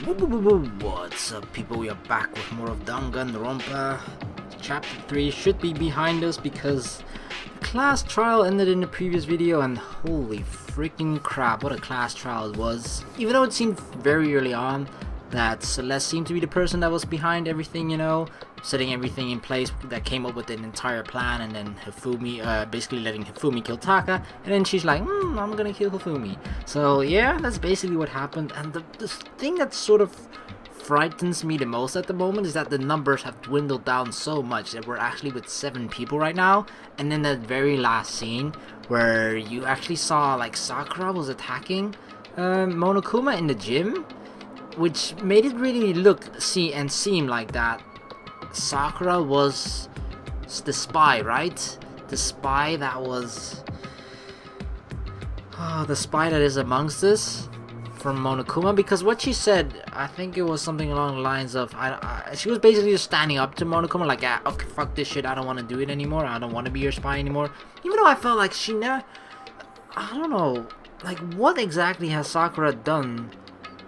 What's up, people? We are back with more of Danganronpa. Chapter 3 should be behind us because the class trial ended in the previous video, and holy freaking crap, what a class trial it was. Even though it seemed very early on that Celeste seemed to be the person that was behind everything, you know, setting everything in place, that came up with an entire plan, and then Hifumi, basically letting Hifumi kill Taka, and then she's like, I'm gonna kill Hifumi. So yeah, that's basically what happened, and the thing that sort of frightens me the most at the moment is that the numbers have dwindled down so much that we're actually with 7 people right now, and then that very last scene where you actually saw like Sakura was attacking Monokuma in the gym, which made it really seem like that Sakura was the spy, right? The spy that was... the spy that is amongst us from Monokuma, because what she said, I think it was something along the lines of, she was basically just standing up to Monokuma like, okay, fuck this shit, I don't want to do it anymore, I don't want to be your spy anymore. Even though I felt like she never... I don't know, like what exactly has Sakura done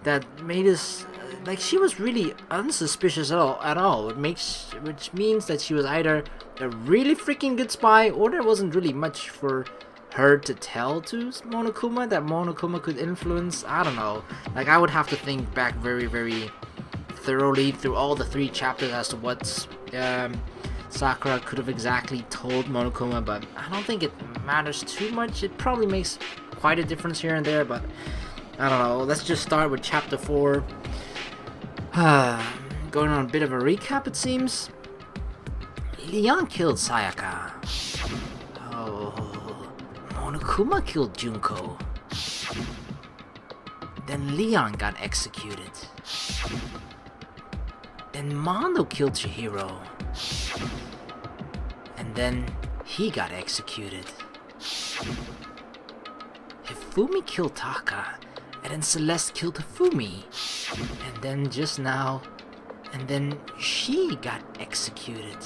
that made us, like, she was really unsuspicious at all, which means that she was either a really freaking good spy, or there wasn't really much for her to tell to Monokuma that Monokuma could influence. I don't know, like I would have to think back very, very thoroughly through all the 3 chapters as to what Sakura could have exactly told Monokuma, but I don't think it matters too much. It probably makes quite a difference here and there, but I don't know. Let's just start with chapter 4. Going on a bit of a recap, it seems. Leon killed Sayaka. Oh, Monokuma killed Junko. Then Leon got executed. Then Mondo killed Chihiro. And then he got executed. Hifumi killed Taka. And then Celeste killed Hifumi. And then just now, and then she got executed.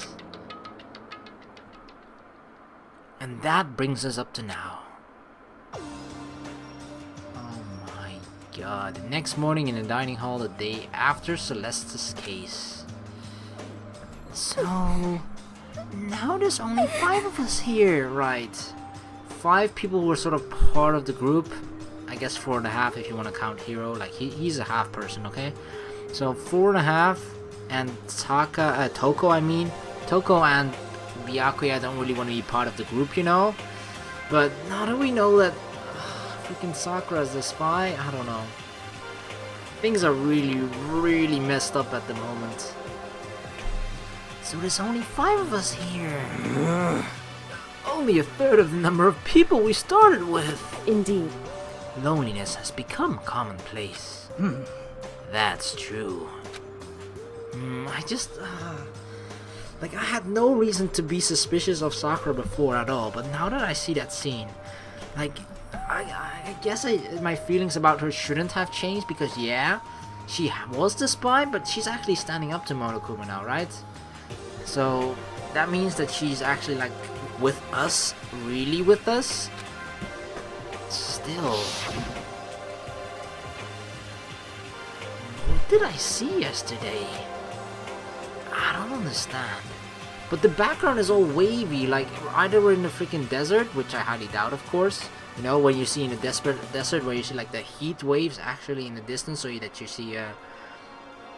And that brings us up to now. Oh my god. The next morning in the dining hall, the day after Celeste's case. So, now there's only 5 of us here, right? 5 people were sort of part of the group. I guess 4.5 if you want to count Hiro, like he's a half person, okay? So 4.5, and Toko and Byakuya don't really want to be part of the group, you know? But now that we know that freaking Sakura is the spy, I don't know. Things are really, really messed up at the moment. So there's only 5 of us here. Only a third of the number of people we started with. Indeed. Loneliness has become commonplace. That's true. I just... like, I had no reason to be suspicious of Sakura before at all, but now that I see that scene, like, I guess my feelings about her shouldn't have changed, because yeah, she was the spy, but she's actually standing up to Monokuma now, right? So, that means that she's actually, like, with us, really with us. Still, what did I see yesterday? I don't understand. But the background is all wavy, like either we're in the freaking desert, which I highly doubt, of course. You know, when you see in the desert where you see like the heat waves actually in the distance, so that you see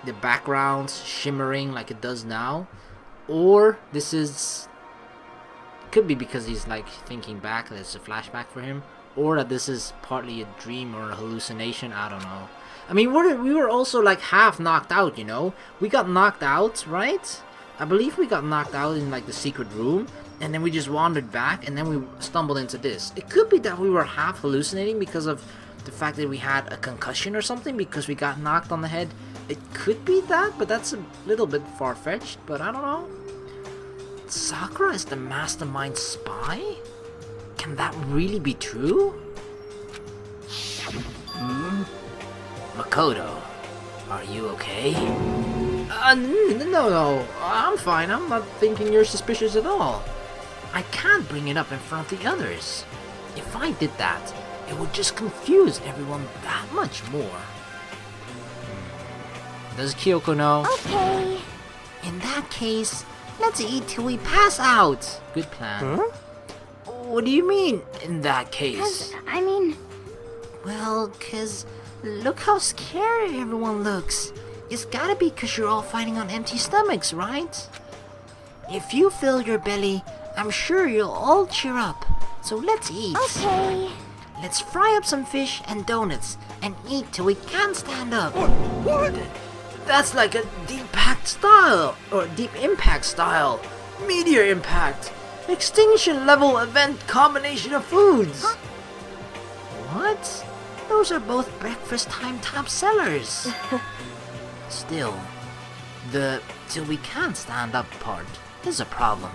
the background shimmering like it does now. Or this is... could be because he's like thinking back, there's a flashback for him. Or that this is partly a dream or a hallucination, I don't know. I mean, we were also like half knocked out, you know? We got knocked out, right? I believe we got knocked out in like the secret room, and then we just wandered back, and then we stumbled into this. It could be that we were half hallucinating because of the fact that we had a concussion or something, because we got knocked on the head. It could be that, but that's a little bit far-fetched, but I don't know. Sakura is the mastermind spy? Can that really be true? Makoto, are you okay? No, I'm fine. I'm not thinking you're suspicious at all. I can't bring it up in front of the others. If I did that, it would just confuse everyone that much more. Does Kyoko know? Okay. In that case, let's eat till we pass out. Good plan. Huh? What do you mean, in that case? 'Cause, I mean, Well, 'cause look how scary everyone looks. It's gotta be 'cause you're all fighting on empty stomachs, right? If you fill your belly, I'm sure you'll all cheer up. So let's eat. okay. Let's fry up some fish and donuts and eat till we can't stand up. What? That's like a deep impact style, or deep impact style. Meteor impact. Extinction level event combination of foods. Huh? What? Those are both breakfast time top sellers. Still, the till we can't stand up part is a problem.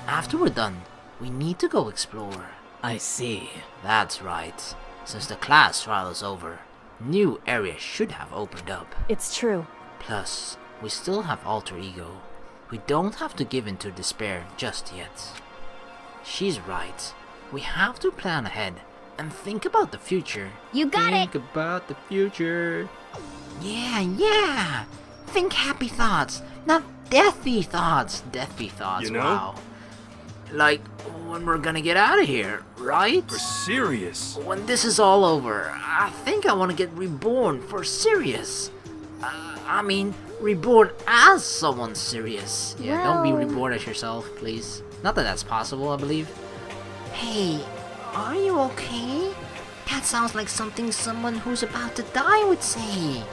After we're done, we need to go explore. I see. That's right. Since the class trial is over, new areas should have opened up. It's true. Plus, we still have alter ego. We don't have to give in to despair just yet. She's right. We have to plan ahead and think about the future. You got it. Think about the future. Yeah. Think happy thoughts, not deathy thoughts. Deathy thoughts, You know? wow. Like when we're gonna get out of here, right? For serious. When this is all over, I think I want to get reborn for serious. I mean, reborn as someone serious. Yeah, don't be Well- reborn as yourself, please. Not that that's possible, I believe. Hey, are you okay? That sounds like something someone who's about to die would say.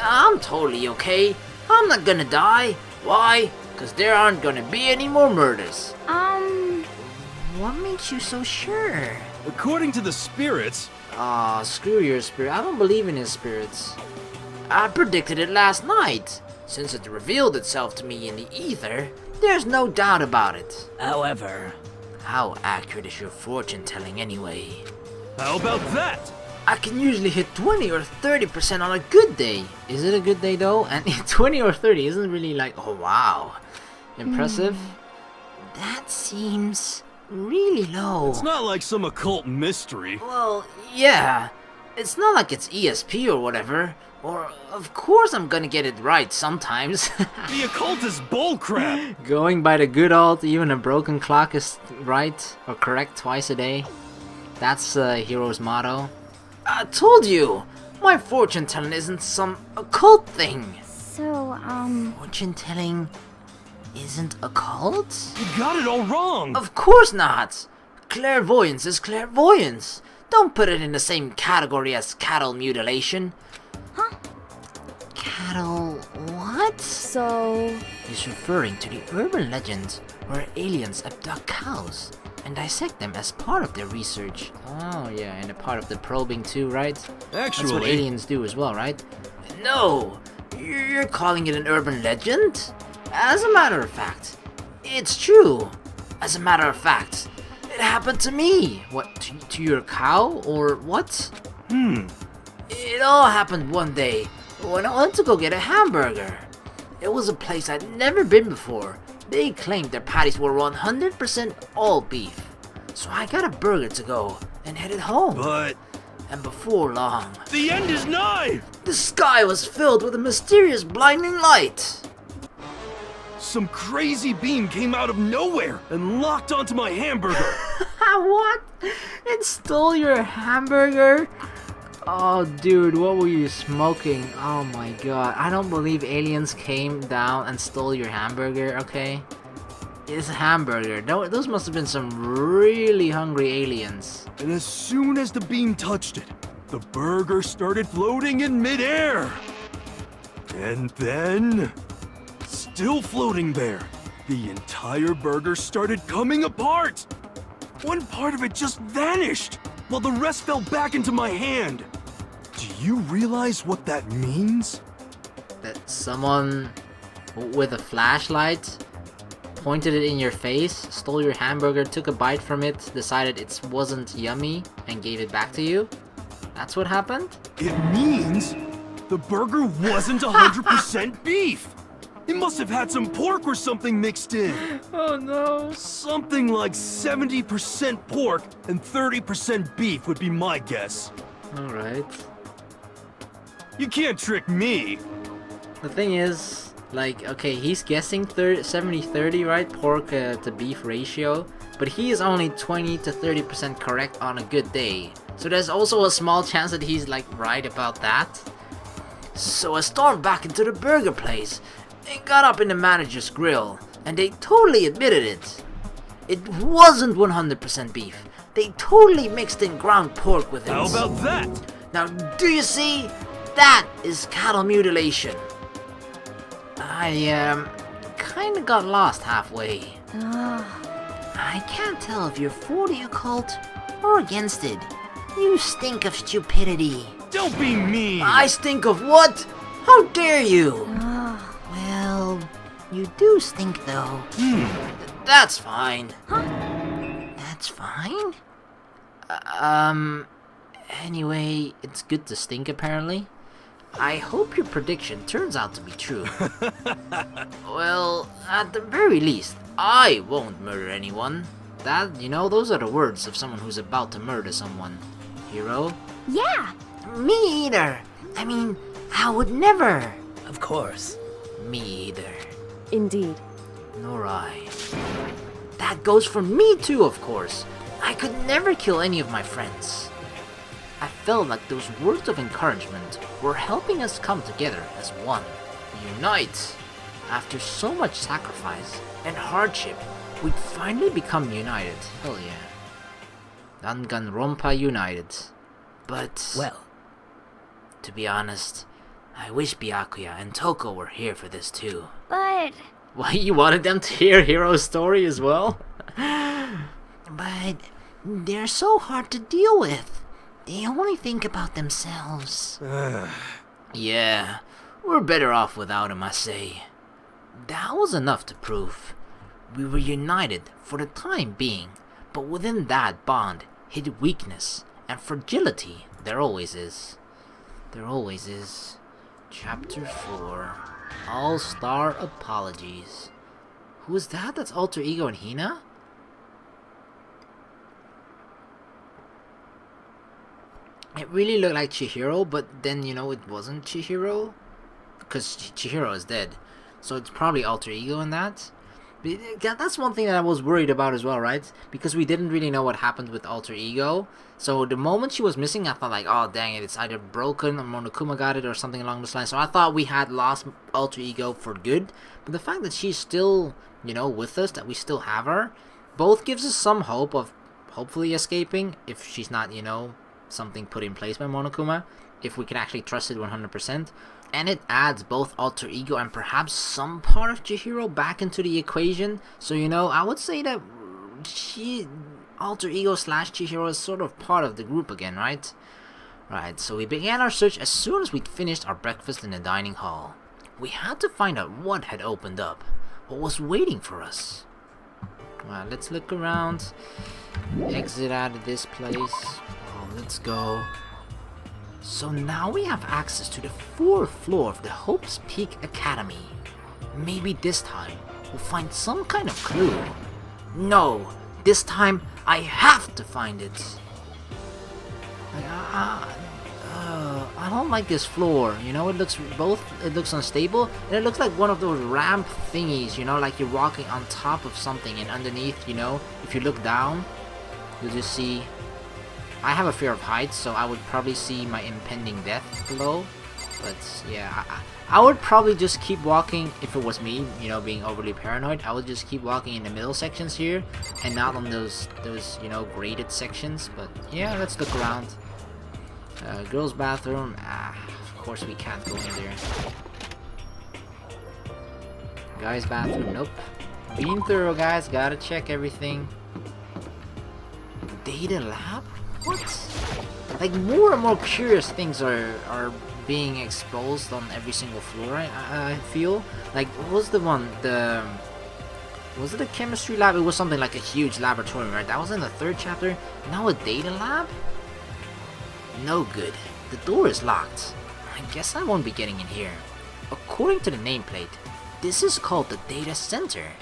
I'm totally okay. I'm not gonna die. Why? Because there aren't gonna be any more murders. What makes you so sure? According to the spirits, Aw, screw your spirit. I don't believe in his spirits. I predicted it last night. Since it revealed itself to me in the ether, there's no doubt about it. However, How accurate is your fortune telling anyway? how about that? I can usually hit 20 or 30% on a good day. Is it a good day though? And 20 or 30 isn't really like, oh wow, impressive. That seems really low. It's not like some occult mystery. Well, yeah. It's not like it's ESP or whatever. Or, of course I'm gonna get it right sometimes. The occult is bullcrap. Going by the good old, even a broken clock is right or correct twice a day. That's a hero's motto. I told you! My fortune telling isn't some occult thing. So, Fortune telling isn't occult? You got it all wrong. Of course not! Clairvoyance is clairvoyance. Don't put it in the same category as cattle mutilation. Huh? Cattle what? So, He's referring to the urban legend where aliens abduct cows and dissect them as part of their research. Oh yeah, and a part of the probing too, right? That's what Actually, aliens do as well, right? No! You're calling it an urban legend? As a matter of fact, it's true. As a matter of fact, it happened to me. What, to your cow, or what? It all happened one day when I went to go get a hamburger. It was a place I'd never been before. They claimed their patties were 100% all beef. So I got a burger to go and headed home. but And before long, the end is nigh. the sky was filled with a mysterious blinding light. Some crazy beam came out of nowhere and locked onto my hamburger. What? It stole your hamburger? Oh, dude, what were you smoking? Oh my god. I don't believe aliens came down and stole your hamburger, okay? It's a hamburger. Those must have been some really hungry aliens. And as soon as the beam touched it, the burger started floating in midair. And then, still floating there, the entire burger started coming apart. One part of it just vanished, while the rest fell back into my hand. Do you realize what that means? That someone with a flashlight pointed it in your face, stole your hamburger, took a bite from it, decided it wasn't yummy, and gave it back to you? That's what happened? It means the burger wasn't 100% beef. It must have had some pork or something mixed in. Oh no. Something like 70% pork and 30% beef would be my guess. Alright. You can't trick me. The thing is, like, okay, he's guessing 70-30, right? Pork to beef ratio. But he is only 20 to 30% correct on a good day. So there's also a small chance that he's like right about that. So I stormed back into the burger place and got up in the manager's grill. And they totally admitted it. It wasn't 100% beef. They totally mixed in ground pork with it. How about that? Now, do you see? That is cattle mutilation. I kinda got lost halfway. I can't tell if you're for the occult or against it. You stink of stupidity. Don't be mean! I stink of what? How dare you? Well, you do stink though. That's fine. That's fine? Anyway, it's good to stink apparently. I hope your prediction turns out to be true. Well, at the very least, I won't murder anyone. That, you know, those are the words of someone who's about to murder someone. Hero? Yeah. Me either. I mean, I would never. Of course. Me either. Indeed. Nor I. That goes for me too, of course. I could never kill any of my friends. I felt like those words of encouragement were helping us come together as one. Unite! After so much sacrifice and hardship, we'd finally become united. Hell yeah. Danganronpa united. But, Well, to be honest, I wish Byakuya and Toko were here for this too. But Why, you wanted them to hear Hiro's story as well? But they're so hard to deal with. They only think about themselves. Yeah, we're better off without him, I say. That was enough to prove. We were united for the time being, but within that bond hid weakness and fragility. There always is. There always is. Chapter 4. All-Star Apologies. Who is that? That's Alter Ego and Hina? It really looked like Chihiro, but then, you know, it wasn't Chihiro. Because Chihiro is dead. So it's probably Alter Ego in that. But that's one thing that I was worried about as well, right? Because we didn't really know what happened with Alter Ego. So the moment she was missing, I thought like, oh dang it, it's either broken or Monokuma got it or something along those lines. So I thought we had lost Alter Ego for good. But the fact that she's still, you know, with us, that we still have her, both gives us some hope of hopefully escaping if she's not, you know, something put in place by Monokuma. If we can actually trust it 100%. And it adds both Alter Ego and perhaps some part of Chihiro back into the equation. So, you know, I would say that Alter Ego / Chihiro is sort of part of the group again, right? Right, so we began our search as soon as we'd finished our breakfast in the dining hall. We had to find out what had opened up, what was waiting for us. Well, let's look around. Exit out of this place. Oh, let's go. So now we have access to the 4th floor of the Hope's Peak Academy. Maybe this time we'll find some kind of clue. No, this time I have to find it. Like, I don't like this floor. You know, it looks unstable, and it looks like one of those ramp thingies. You know, like you're walking on top of something, and underneath, you know, if you look down, you'll just see. I have a fear of heights, so I would probably see my impending death below. But yeah, I would probably just keep walking if it was me, you know, being overly paranoid. I would just keep walking in the middle sections here, and not on those you know, graded sections. But yeah, let's look around. Girls' bathroom. Of course we can't go in there. Guys' bathroom. Nope. Being thorough, guys. Gotta check everything. Data lab? What? Like, more and more curious things are being exposed on every single floor, I feel. Like, what was the one? Was it a chemistry lab? It was something like a huge laboratory, right? That was in the 3rd chapter. Now a data lab? No good. The door is locked. I guess I won't be getting in here. According to the nameplate, this is called the data center.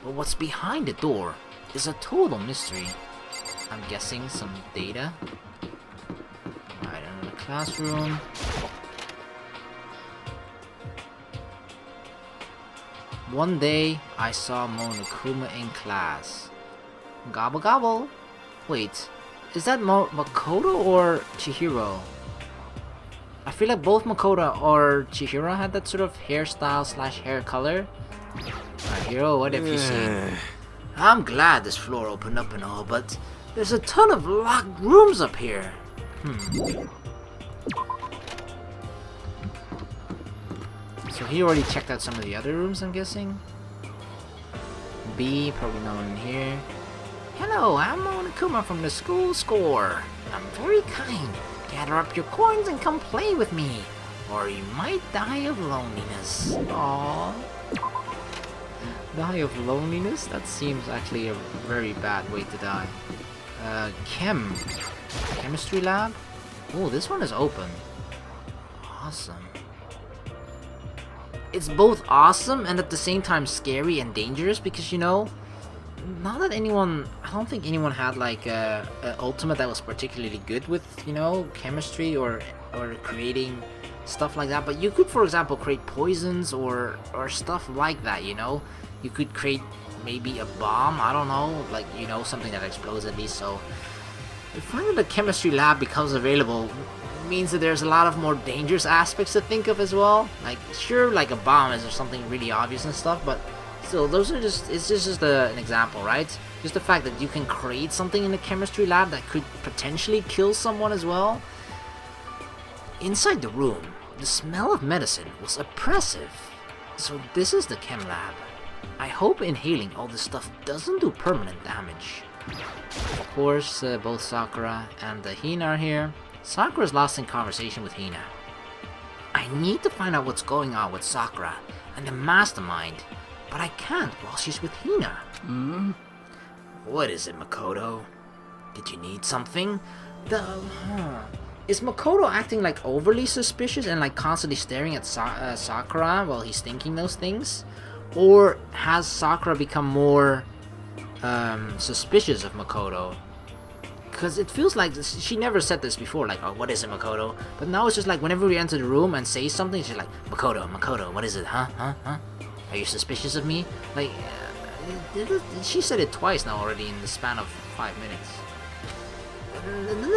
But what's behind the door is a total mystery. I'm guessing some data. Right, in the classroom. One day, I saw Monokuma in class. Gobble gobble. Wait, is that Makoto or Chihiro? I feel like both Makoto or Chihiro had that sort of hairstyle slash hair color. Hiro, what have you seen? I'm glad this floor opened up and all, but there's a ton of locked rooms up here. So he already checked out some of the other rooms, I'm guessing. B, probably no one in here. Hello, I'm Monokuma from the school score. I'm very kind. Gather up your coins and come play with me, or you might die of loneliness. Aww. Die of loneliness? That seems actually a very bad way to die. Chemistry lab? Oh, this one is open. Awesome. It's both awesome and at the same time scary and dangerous because, you know, not that anyone, I don't think anyone had like a ultimate that was particularly good with, you know, chemistry or creating stuff like that. But you could, for example, create poisons or stuff like that, you know. You could create maybe a bomb, I don't know, like, you know, something that explodes at least. So the fact that the chemistry lab becomes available means that there's a lot of more dangerous aspects to think of as well. Like, sure, like a bomb is something really obvious and stuff, but still, those are just, it's just an example, right? Just the fact that you can create something in the chemistry lab that could potentially kill someone as well. Inside the room, the smell of medicine was oppressive. So this is the chem lab. I hope inhaling all this stuff doesn't do permanent damage. Of course, both Sakura and Hina are here. Sakura's lost in conversation with Hina. I need to find out what's going on with Sakura and the mastermind, but I can't while she's with Hina. What is it, Makoto? Did you need something? Is Makoto acting like overly suspicious and like constantly staring at Sakura while he's thinking those things? Or has Sakura become more suspicious of Makoto? Because it feels like she never said this before, like, oh, what is it, Makoto? But now it's just like whenever we enter the room and say something, she's like, Makoto, what is it, huh? Are you suspicious of me? Like, she said it twice now already in the span of 5 minutes.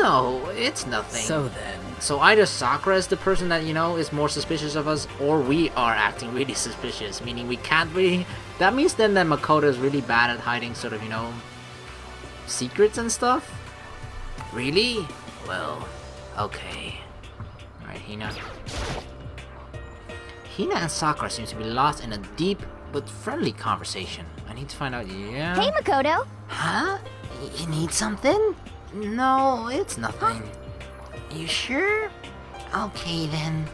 No, it's nothing. So either Sakura is the person that, you know, is more suspicious of us, or we are acting really suspicious, meaning we can't really... That means then that Makoto is really bad at hiding sort of, you know, secrets and stuff? Really? Well, okay. Alright, Hina. Hina and Sakura seem to be lost in a deep but friendly conversation. I need to find out, yeah? Hey, Makoto. Huh? You need something? No, it's nothing. You sure? Okay then.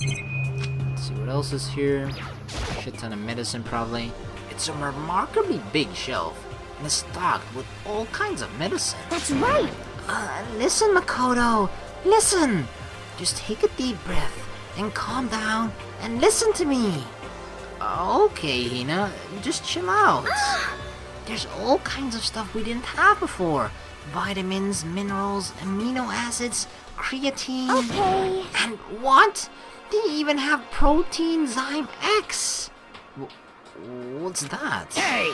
Let's see what else is here. Shit ton of medicine probably. It's a remarkably big shelf and it's stocked with all kinds of medicine. That's right. Listen, Makoto. Listen. Just take a deep breath and calm down and listen to me. Okay, Hina. Just chill out. There's all kinds of stuff we didn't have before. Vitamins, minerals, amino acids, creatine. Okay. And what? They even have protein Zyme X. What's that? Hey!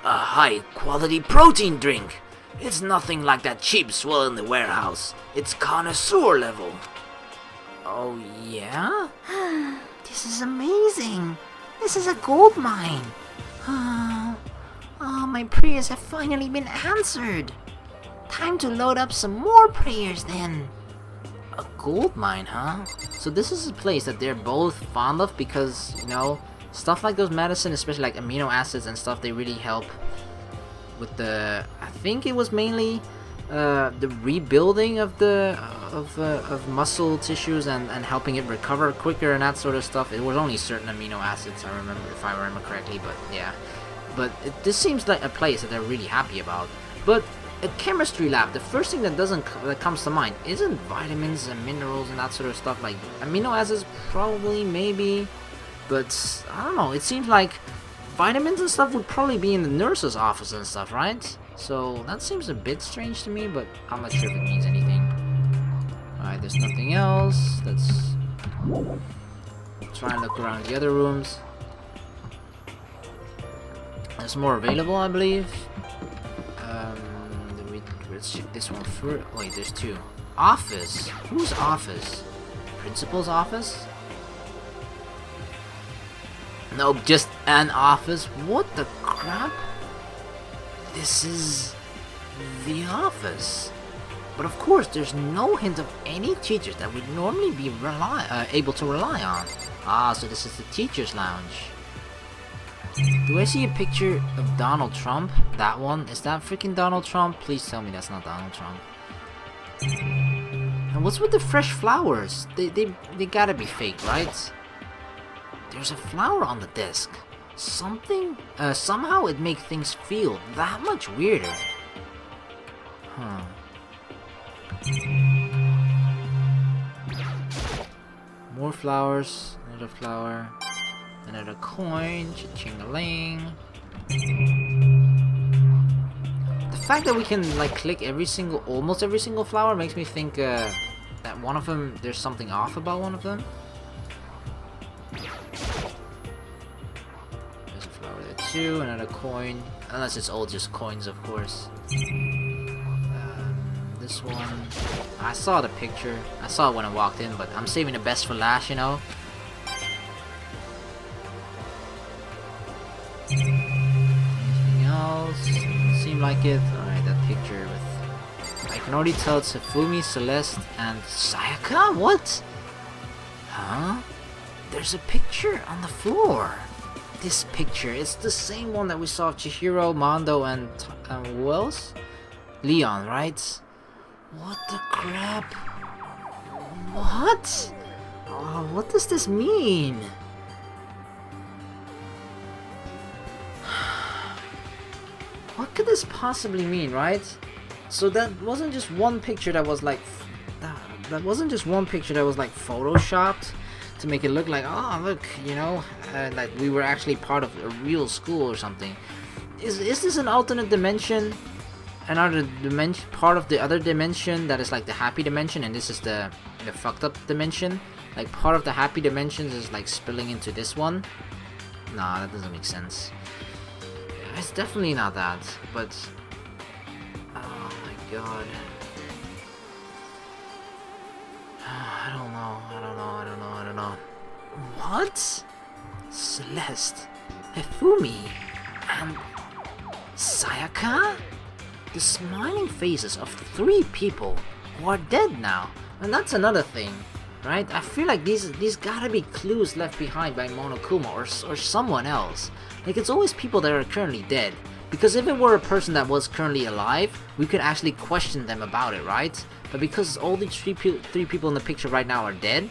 A high-quality protein drink. It's nothing like that cheap swill in the warehouse. It's connoisseur level. Oh, yeah? This is amazing. This is a gold mine. Oh, my prayers have finally been answered. Time to load up some more prayers then. A gold mine, huh? So this is a place that they're both fond of because, you know, stuff like those medicine, especially like amino acids and stuff, they really help with the, I think it was mainly the rebuilding of of muscle tissues and helping it recover quicker and that sort of stuff. It was only certain amino acids, I remember, if I remember correctly, but yeah. But this seems like a place that they're really happy about. But a chemistry lab, the first thing that comes to mind isn't vitamins and minerals and that sort of stuff. Like amino acids, probably, maybe, but I don't know. It seems like vitamins and stuff would probably be in the nurse's office and stuff, right? So that seems a bit strange to me, but I'm not sure if it means anything. Alright, there's nothing else. Let's try and look around the other rooms. There's more available, I believe. Let's check this one first. Wait, there's two. Office? Whose office? Principal's office? Nope, just an office. What the crap? This is the office. But of course, there's no hint of any teachers that we'd normally be able to rely on. Ah, so this is the teacher's lounge. Do I see a picture of Donald Trump? That one? Is that freaking Donald Trump? Please tell me that's not Donald Trump. And what's with the fresh flowers? They gotta be fake, right? There's a flower on the desk. Somehow it makes things feel that much weirder. Huh. More flowers, another flower. Another coin, cha-ching-a-ling. The fact that we can like click almost every single flower makes me think that one of them, there's something off about one of them. There's a flower there too, another coin. Unless it's all just coins, of course. This one, I saw the picture. I saw it when I walked in, but I'm saving the best for last, you know. Anything else? Doesn't seem like it. Alright, that picture with... I can already tell it's Hifumi, Celeste, and Sayaka? What? Huh? There's a picture on the floor. This picture, it's the same one that we saw of Chihiro, Mondo, and who else? Leon, right? What the crap? What? Oh, what does this mean? What could this possibly mean, right? So that wasn't just one picture that was like that wasn't just one picture that was like photoshopped to make it look like, oh look, you know, like we were actually part of a real school or something. Is this an alternate dimension? Another dimension, part of the other dimension that is like the happy dimension, and this is the fucked up dimension? Like part of the happy dimensions is like spilling into this one? Nah, that doesn't make sense. It's definitely not that, but oh my god. I don't know. What? Celeste, Hifumi, and Sayaka? The smiling faces of 3 people who are dead now. And that's another thing, right? I feel like these gotta be clues left behind by Monokuma or someone else. Like, it's always people that are currently dead. Because if it were a person that was currently alive, we could actually question them about it, right? But because all these three people in the picture right now are dead,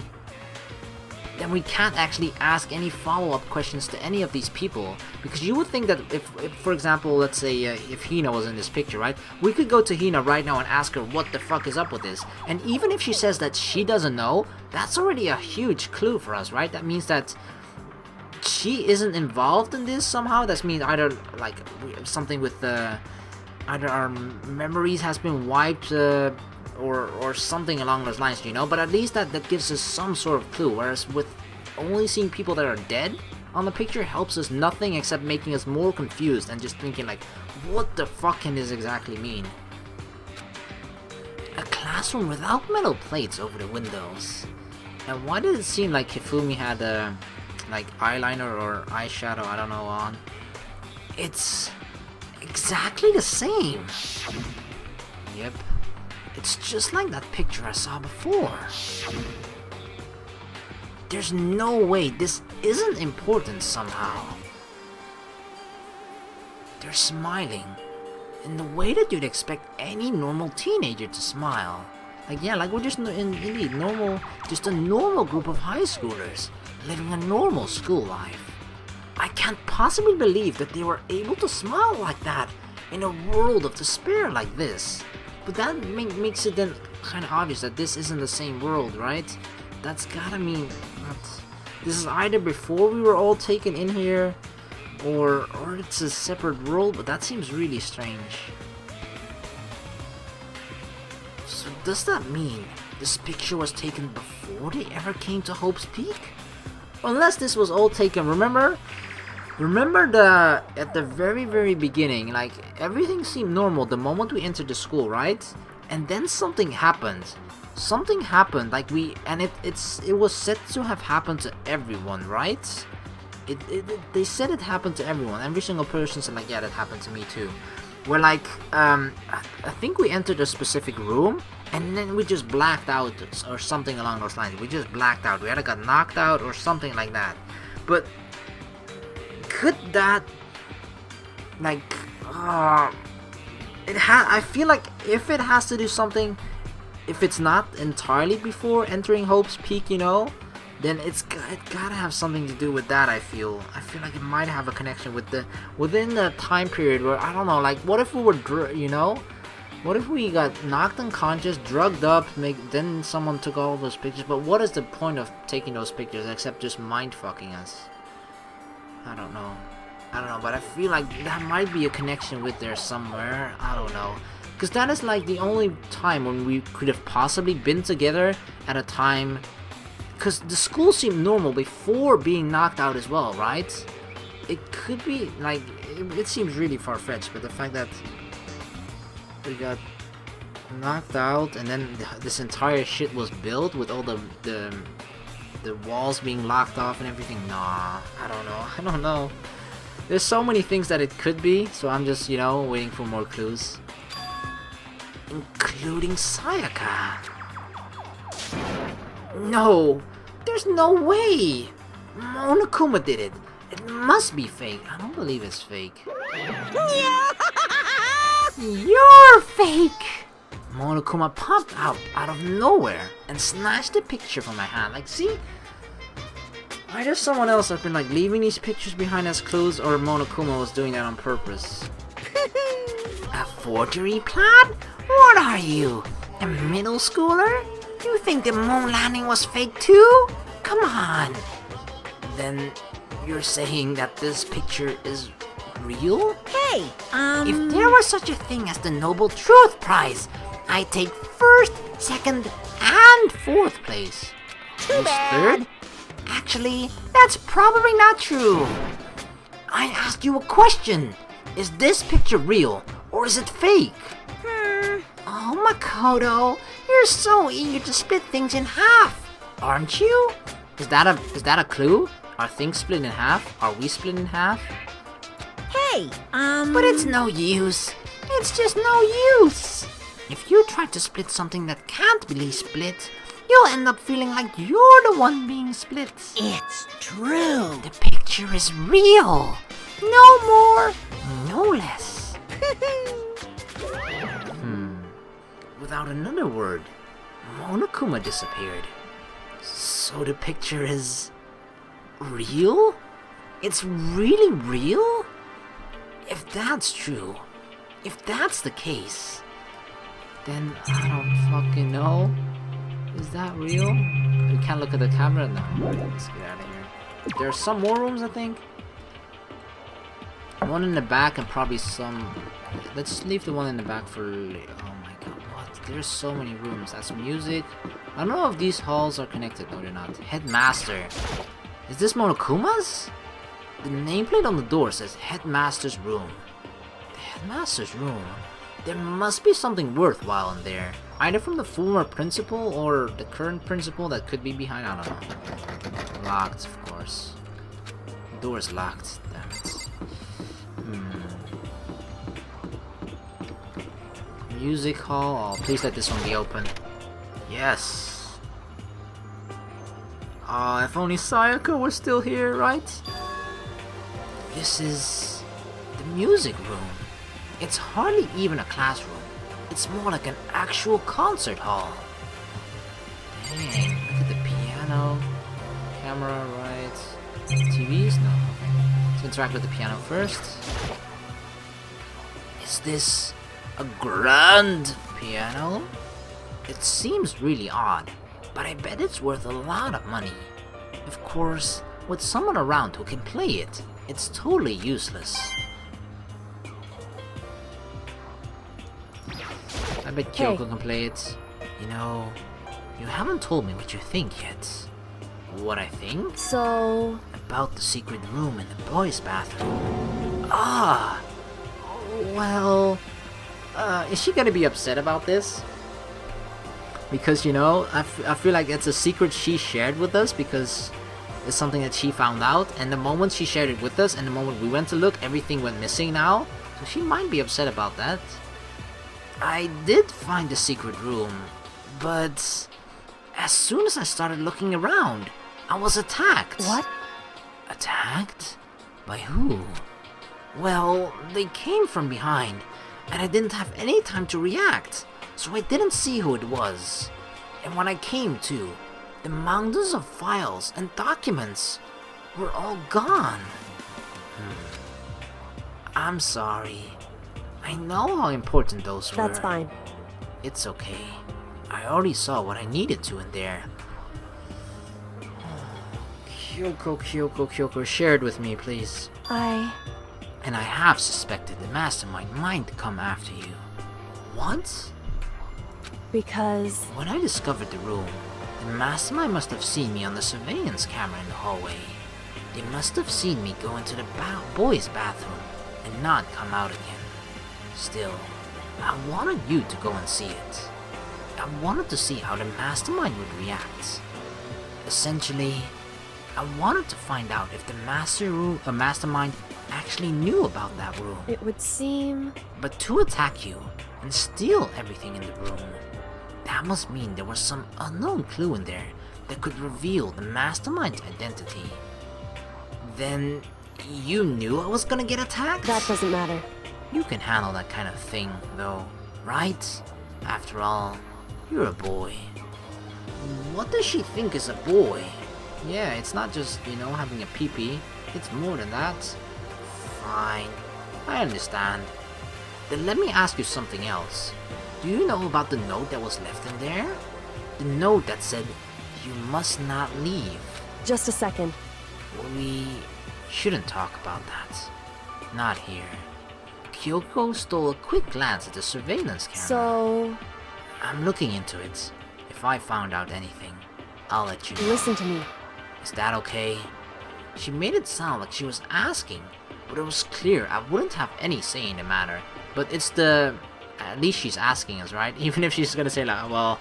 then we can't actually ask any follow-up questions to any of these people. Because you would think that if for example, let's say if Hina was in this picture, right? We could go to Hina right now and ask her what the fuck is up with this. And even if she says that she doesn't know, that's already a huge clue for us, right? That means that she isn't involved in this somehow. That means either like something with either our memories has been wiped or something along those lines, you know. But at least that gives us some sort of clue. Whereas with only seeing people that are dead on the picture helps us nothing except making us more confused and just thinking like, what the fuck can this exactly mean? A classroom without metal plates over the windows. And why did it seem like Hifumi had like eyeliner or eyeshadow, I don't know, on? It's exactly the same. Yep. It's just like that picture I saw before. There's no way this isn't important somehow. They're smiling in the way that you'd expect any normal teenager to smile. Like, yeah, like we're just indeed normal, just a normal group of high schoolers living a normal school life. I can't possibly believe that they were able to smile like that in a world of despair like this. But that makes it then kind of obvious that this isn't the same world, right? That's gotta mean that this is either before we were all taken in here, or it's a separate world, but that seems really strange. So does that mean this picture was taken before they ever came to Hope's Peak? Unless this was all taken, remember? Remember at the very beginning, like everything seemed normal the moment we entered the school, right? And then something happened. Something happened, like it was said to have happened to everyone, right? They said it happened to everyone. Every single person said like, yeah, that happened to me too. We're like, I think we entered a specific room and then we just blacked out or something along those lines. We just blacked out. We either got knocked out or something like that. But could that, like, I feel like if it has to do something, if it's not entirely before entering Hope's Peak, you know, then it gotta have something to do with that. I feel like it might have a connection with within the time period where, I don't know, like, what if we were, what if we got knocked unconscious, drugged up, then someone took all those pictures? But what is the point of taking those pictures except just mind fucking us? I don't know, but I feel like that might be a connection with there somewhere. I don't know, because that is like the only time when we could have possibly been together at a time. Because the school seemed normal before being knocked out as well, right? It could be, like, it seems really far-fetched, but the fact that we got knocked out and then this entire shit was built with all the walls being locked off and everything, nah, I don't know. There's so many things that it could be, so I'm just, waiting for more clues. Including Sayaka. No, there's no way! Monokuma did it. It must be fake. I don't believe it's fake. You're fake! Monokuma popped out of nowhere and snatched the picture from my hand. Like, see? Either someone else has been like leaving these pictures behind as clues, or Monokuma was doing that on purpose. A forgery plan? What are you? A middle schooler? You think the moon landing was fake too? Come on! Then you're saying that this picture is real? Hey, If there was such a thing as the Noble Truth Prize, I'd take first, second, and fourth place. Too bad. Third? Actually, that's probably not true. I asked you a question. Is this picture real, or is it fake? Oh, Makoto, you're so eager to split things in half, aren't you? Is that a clue? Are things split in half? Are we split in half? Hey, But it's no use. It's just no use. If you try to split something that can't be split, you'll end up feeling like you're the one being split. It's true. The picture is real. No more, no less. Without another word, Monokuma disappeared. So the picture is real? It's really real? If that's true, if that's the case, then I don't fucking know. Is that real? We can't look at the camera? No, let's get out of here. There are some more rooms, I think. One in the back and probably some... Let's leave the one in the back for... Oh my god, what? There's so many rooms. That's music. I don't know if these halls are connected. No, they're not. Headmaster. Is this Monokuma's? The nameplate on the door says Headmaster's Room. The Headmaster's Room? There must be something worthwhile in there. Either from the former principal or the current principal that could be behind. I don't know. Locked, of course. The door is locked. Damn it. Music hall. Oh, please let this one be open. Yes. Oh, if only Sayaka was still here, right? This is the music room. It's hardly even a classroom. It's more like an actual concert hall. Dang, look at the piano. Camera, right. TVs? No, okay. Let's interact with the piano first. Is this a grand piano? It seems really odd, but I bet it's worth a lot of money. Of course, with someone around who can play it, it's totally useless. I bet Kyoko can play it. You know, you haven't told me what you think yet. What I think? So, About the secret room in the boys' bathroom. Ah! Well... is she gonna be upset about this? Because, you know, I feel like it's a secret she shared with us because it's something that she found out, and the moment she shared it with us and the moment we went to look, everything went missing now. So she might be upset about that. I did find the secret room, but as soon as I started looking around, I was attacked. what? Attacked? By who? Well, they came from behind, and I didn't have any time to react, so I didn't see who it was. And when I came to, the mountains of files and documents were all gone. I'm sorry. I know how important those were. That's fine. It's okay. I already saw what I needed to in there. Kyoko, share it with me, please. And I have suspected the mastermind might come after you. What? Because... When I discovered the room, the mastermind must have seen me on the surveillance camera in the hallway. They must have seen me go into the boys' bathroom and not come out again. Still, I wanted you to go and see it. I wanted to see how the mastermind would react. Essentially, I wanted to find out if the mastermind actually knew about that room. it would seem... But to attack you and steal everything in the room, that must mean there was some unknown clue in there that could reveal the mastermind's identity. Then you knew I was gonna get attacked? That doesn't matter. You can handle that kind of thing, though, right? After all, you're a boy. What does she think is a boy? Yeah, it's not just, you know, having a pee-pee. It's more than that. Fine, I understand. Then let me ask you something else. Do you know about the note that was left in there? The note that said, you must not leave. Just a second. We shouldn't talk about that. Not here. Kyoko stole a quick glance at the surveillance camera. So... I'm looking into it. If I found out anything, I'll let you know. listen to me. Is that okay? She made it sound like she was asking, but it was clear I wouldn't have any say in the matter. But it's the... At least she's asking us, right? Even if she's gonna say like, well,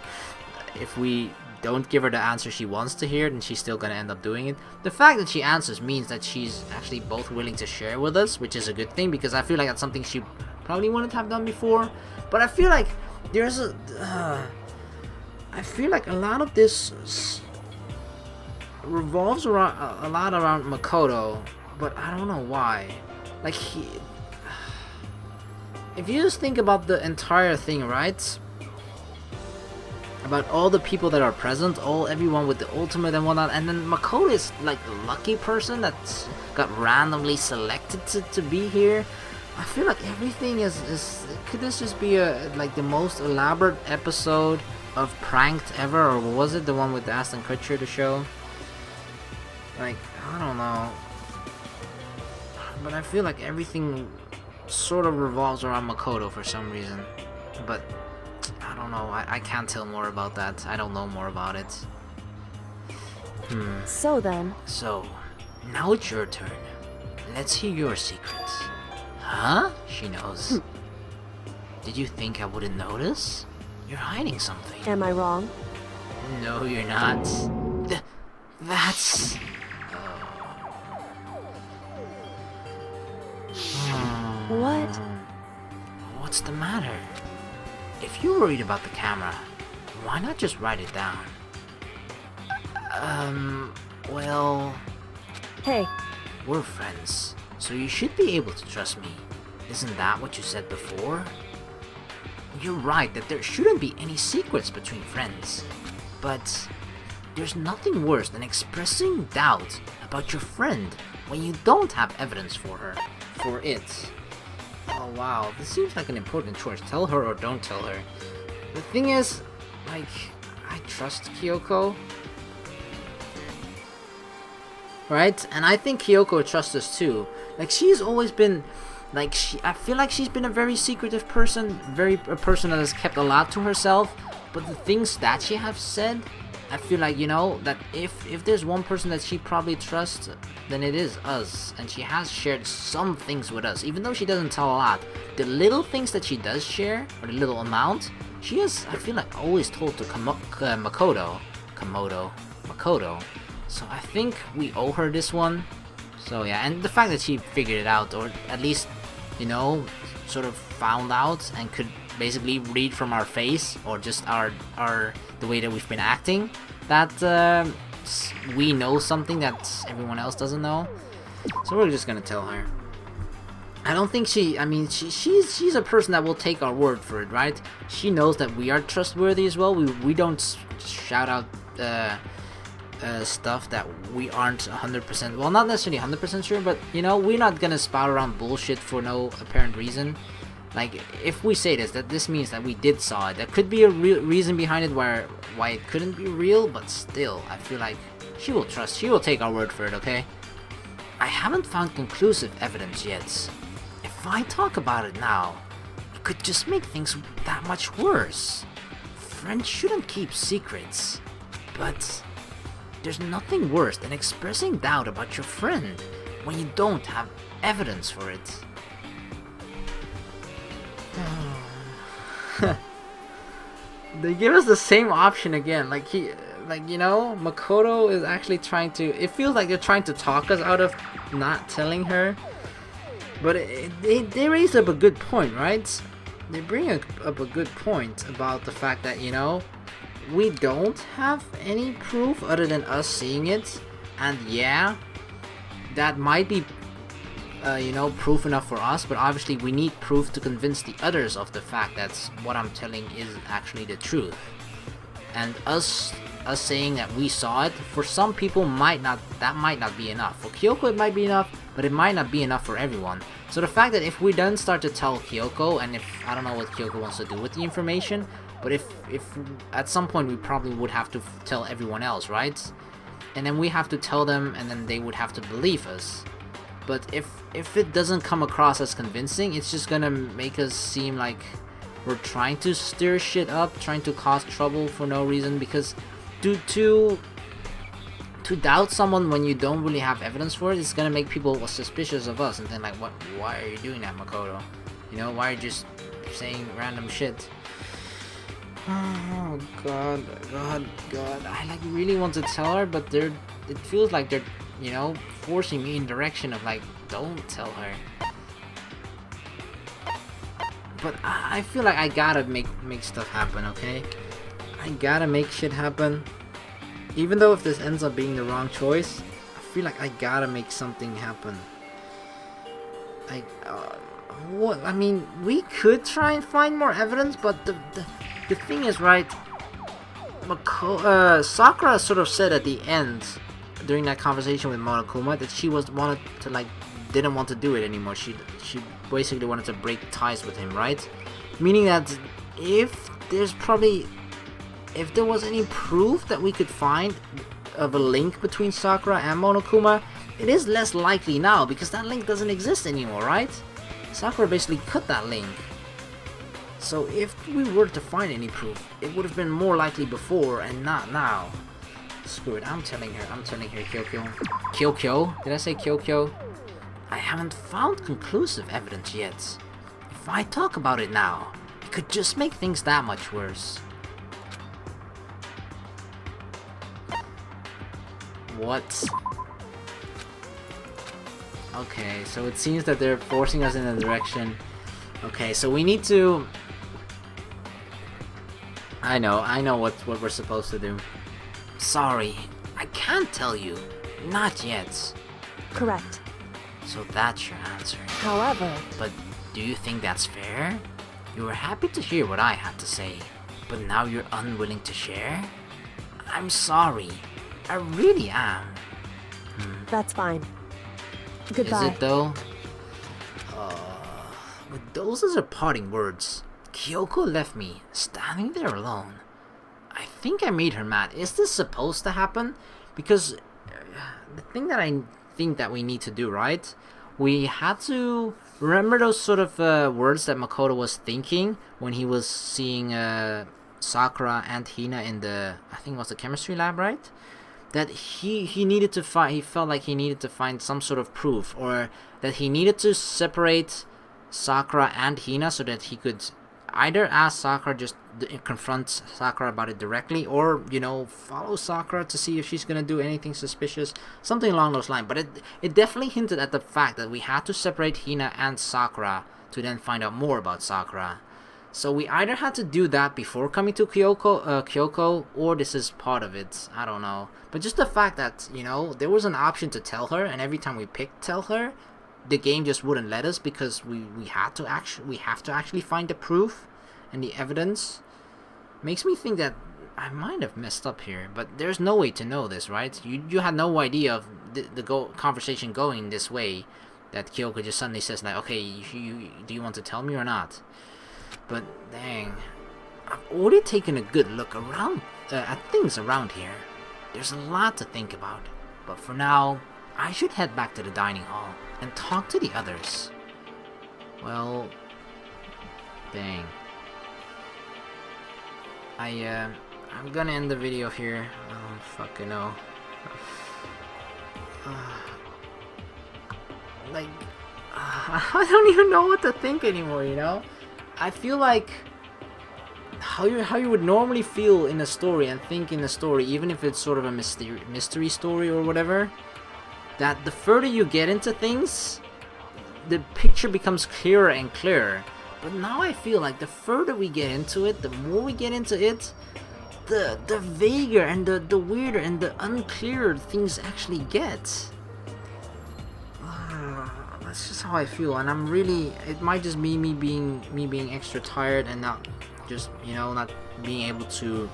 if we don't give her the answer she wants to hear, then she's still gonna end up doing it. The fact that she answers means that she's actually both willing to share with us, which is a good thing, because I feel like that's something she probably wouldn't have done before. But I feel like there's a... I feel like a lot of this revolves around a lot around Makoto, but I don't know why. Like if you just think about the entire thing, right? About all the people that are present, everyone with the ultimate and whatnot, and then Makoto is like the lucky person that's got randomly selected to be here. I feel like everything is could this just be like the most elaborate episode of Pranked ever, or was it the one with Ashton Kutcher, the show? Like, I don't know. But I feel like everything sort of revolves around Makoto for some reason. But I don't know, I can't tell more about that. I don't know more about it. So then... So, now it's your turn. Let's hear your secrets. Huh? She knows. Did you think I wouldn't notice? You're hiding something. Am I wrong? No, you're not. That's... What? What's the matter? If you're worried about the camera, why not just write it down? Well... Hey, We're friends, so you should be able to trust me. Isn't that what you said before? You're right that there shouldn't be any secrets between friends. But there's nothing worse than expressing doubt about your friend when you don't have evidence for it. Oh wow, this seems like an important choice. Tell her or don't tell her. The thing is, like, I trust Kyoko. Right? And I think Kyoko trusts us too. Like, she's always been, like, I feel like she's been a very secretive person, a person that has kept a lot to herself. But the things that she has said I feel like, you know, that if there's one person that she probably trusts, then it is us. And she has shared some things with us, even though she doesn't tell a lot. The little things that she does share, or the little amount, she has, I feel like, always told to Makoto. So I think we owe her this one. So yeah, and the fact that she figured it out, or at least, you know, sort of found out and could basically read from our face, or just the way that we've been acting, that we know something that everyone else doesn't know. So we're just gonna tell her. I don't think she's a person that will take our word for it, right? She knows that we are trustworthy as well. We don't shout out stuff that we aren't 100%, well, not necessarily 100% sure, but, you know, we're not gonna spout around bullshit for no apparent reason. Like, if we say this means that we did saw it. There could be a real reason behind it why it couldn't be real, but still, I feel like she will take our word for it, okay? I haven't found conclusive evidence yet. If I talk about it now, it could just make things that much worse. Friends shouldn't keep secrets, but there's nothing worse than expressing doubt about your friend when you don't have evidence for it. They give us the same option again. Like, you know, Makoto is actually trying to. It feels like they're trying to talk us out of not telling her. But they raise up a good point, right? They bring up a good point about the fact that, you know, we don't have any proof other than us seeing it. And yeah, that might be you know, proof enough for us, but obviously we need proof to convince the others of the fact that what I'm telling is actually the truth. And us saying that we saw it, for some people might not be enough. For Kyoko it might be enough, but it might not be enough for everyone. So the fact that if we then start to tell Kyoko, and if I don't know what Kyoko wants to do with the information, but if at some point we probably would have to tell everyone else, right? And then we have to tell them, and then they would have to believe us. But if it doesn't come across as convincing, it's just gonna make us seem like we're trying to stir shit up, trying to cause trouble for no reason. Because to doubt someone when you don't really have evidence for it is gonna make people suspicious of us, and then like, why are you doing that, Makoto? You know, why are you just saying random shit? Oh god. I like really want to tell her, but it feels like they're, you know, forcing me in the direction of like, don't tell her. But I feel like I gotta make stuff happen, okay? I gotta make shit happen. Even though if this ends up being the wrong choice, I feel like I gotta make something happen. Like, what? I mean, we could try and find more evidence, but the thing is, right? Sakura sort of said at the end, during that conversation with Monokuma, that she didn't want to do it anymore. She basically wanted to break ties with him, right? Meaning that if there was any proof that we could find of a link between Sakura and Monokuma, it is less likely now because that link doesn't exist anymore, right? Sakura basically cut that link. So if we were to find any proof, it would have been more likely before and not now. Screw it, I'm telling her, Kyokyo? Did I say Kyokyo? I haven't found conclusive evidence yet. If I talk about it now, it could just make things that much worse. What? Okay, so it seems that they're forcing us in a direction. Okay, so we need to... I know what we're supposed to do. Sorry, I can't tell you. Not yet. Correct. So that's your answer. However... But do you think that's fair? You were happy to hear what I had to say, but now you're unwilling to share? I'm sorry. I really am. That's fine. Goodbye. Is it though? With those as her parting words, Kyoko left me, standing there alone. I think I made her mad. Is this supposed to happen? Because the thing that I think that we need to do, right? We had to remember those sort of words that Makoto was thinking when he was seeing Sakura and Hina in the, I think it was the chemistry lab, right? That he needed to find, he felt like he needed to find some sort of proof, or that he needed to separate Sakura and Hina so that he could either ask Sakura, just confront Sakura about it directly, or, you know, follow Sakura to see if she's gonna do anything suspicious, something along those lines. But it definitely hinted at the fact that we had to separate Hina and Sakura to then find out more about Sakura. So we either had to do that before coming to Kyoko, or this is part of it. I don't know. But just the fact that, you know, there was an option to tell her, and every time we picked tell her, the game just wouldn't let us because we have to actually find the proof and the evidence. Makes me think that I might have messed up here, but there's no way to know this, right? You had no idea of the conversation going this way, that Kyoko just suddenly says like, okay, do you want to tell me or not? But dang, I've already taken a good look around at things around here. There's a lot to think about, but for now, I should head back to the dining hall and talk to the others. Well, dang. I'm gonna end the video here. I don't fucking know. I don't even know what to think anymore, you know? I feel like how you would normally feel in a story and think in a story, even if it's sort of a mystery story or whatever, that the further you get into things, the picture becomes clearer and clearer. But now I feel like the further we get into it, the more we get into it, the vaguer and the weirder and the unclearer things actually get. That's just how I feel, and I'm really, it might just be me being extra tired and not just, you know, not being able to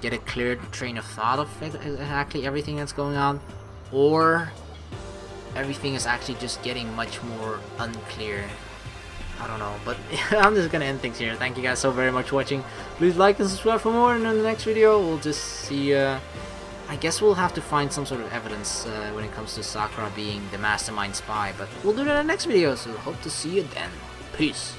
get a clear train of thought of exactly everything that's going on, or everything is actually just getting much more unclear. I don't know, but I'm just gonna end things here. Thank you guys so very much for watching. Please like and subscribe for more, and in the next video we'll just see, I guess we'll have to find some sort of evidence when it comes to Sakura being the mastermind spy, but we'll do that in the next video, so hope to see you then. Peace.